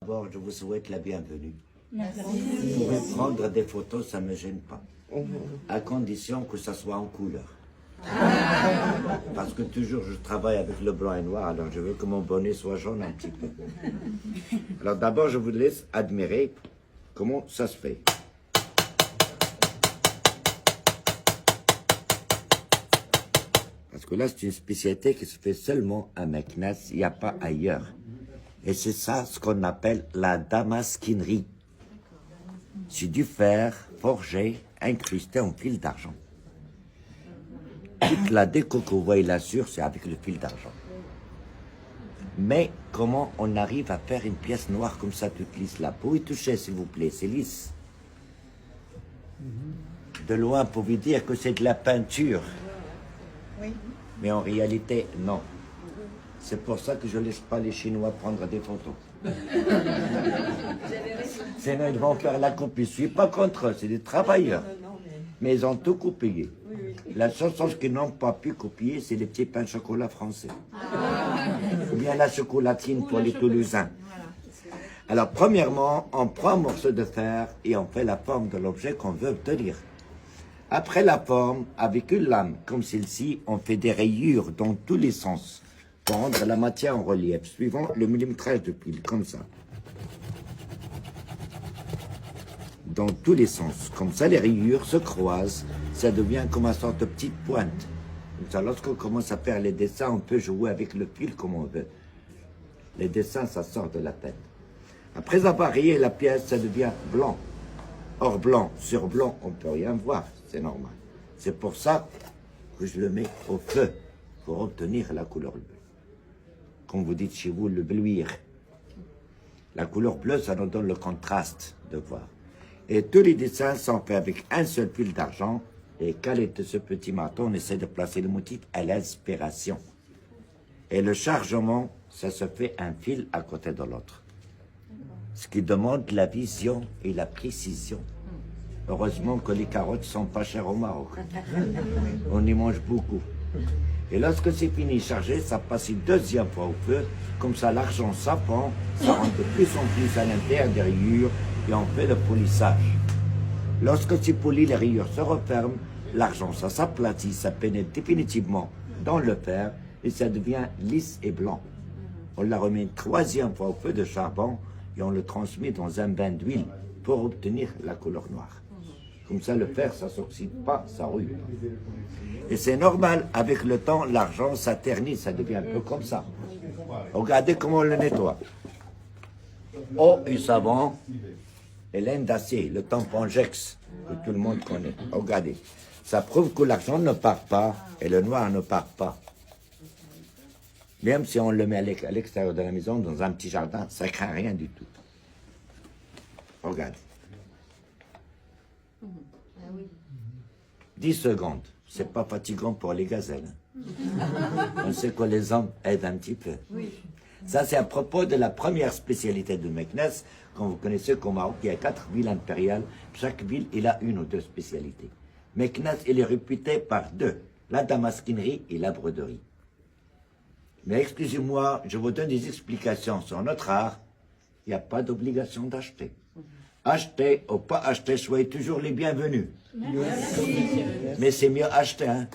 D'abord, je vous souhaite la bienvenue. Merci. Vous pouvez prendre des photos, ça ne me gêne pas. À condition que ça soit en couleur. Parce que toujours je travaille avec le blanc et noir, alors je veux que mon bonnet soit jaune un petit peu. Alors d'abord, je vous laisse admirer comment ça se fait. Parce que là, c'est une spécialité qui se fait seulement à Meknès, il n'y a pas ailleurs. Et c'est ça ce qu'on appelle la damasquinerie. C'est du fer forgé, incrusté en fil d'argent. Toute la déco que vous voyez là-dessus, c'est avec le fil d'argent. Mais comment on arrive à faire une pièce noire comme ça, toute lisse? La peau est touchée, s'il vous plaît, c'est lisse. De loin, vous pouvez dire que c'est de la peinture. Oui. Mais en réalité, non. C'est pour ça que je ne laisse pas les Chinois prendre des photos. Sinon, ils vont faire la copie. Je ne suis pas contre eux, c'est des travailleurs. Mais ils ont tout copié. La seule chose qu'ils n'ont pas pu copier, c'est les petits pains de chocolat français. Ou bien la chocolatine pour les Toulousains. Alors, premièrement, on prend un morceau de fer et on fait la forme de l'objet qu'on veut obtenir. Après la forme, avec une lame comme celle-ci, on fait des rayures dans tous les sens pour rendre la matière en relief, suivant le millimétrage de pile, comme ça. Dans tous les sens. Comme ça, les rayures se croisent, ça devient comme une sorte de petite pointe. Comme ça, lorsqu'on commence à faire les dessins, on peut jouer avec le fil comme on veut. Les dessins, ça sort de la tête. Après avoir rayé la pièce, ça devient blanc. Or, blanc sur blanc, on ne peut rien voir, c'est normal. C'est pour ça que je le mets au feu, pour obtenir la couleur bleue. Comme vous dites chez vous, le bleuir. La couleur bleue, ça nous donne le contraste de voir. Et tous les dessins sont faits avec un seul fil d'argent. Et calé de ce petit marteau, on essaie de placer le motif à l'inspiration. Et le chargement, ça se fait un fil à côté de l'autre. Ce qui demande la vision et la précision. Heureusement que les carottes sont pas chères au Maroc. On y mange beaucoup. Et lorsque c'est fini chargé, ça passe une deuxième fois au feu. Comme ça, l'argent s'append, ça rentre de plus en plus à l'intérieur des rayures et on fait le polissage. Lorsque c'est poli, les rayures se referment, l'argent, ça s'aplatit, ça pénètre définitivement dans le fer et ça devient lisse et blanc. On la remet une troisième fois au feu de charbon et on le transmet dans un bain d'huile pour obtenir la couleur noire. Comme ça, le fer, ça ne s'oxyde pas, ça rouille. Et c'est normal, avec le temps, l'argent, ça ternit, ça devient un peu comme ça. Regardez comment on le nettoie. Eau et savon et laine d'acier, le tampon Jex, que tout le monde connaît. Regardez, ça prouve que l'argent ne part pas et le noir ne part pas. Même si on le met à l'extérieur de la maison, dans un petit jardin, ça ne craint rien du tout. Regarde. 10 secondes. C'est pas fatigant pour les gazelles. On sait que les hommes aident un petit peu. Ça, c'est à propos de la première spécialité de Meknès. Comme vous connaissez qu'au Maroc, il y a 4 villes impériales. Chaque ville, il a une ou deux spécialités. Meknès, il est réputé par 2. La damasquinerie et la broderie. Mais excusez-moi, je vous donne des explications sur notre art. Il n'y a pas d'obligation d'acheter. Acheter ou pas acheter, soyez toujours les bienvenus. Merci. Mais c'est mieux acheter, hein.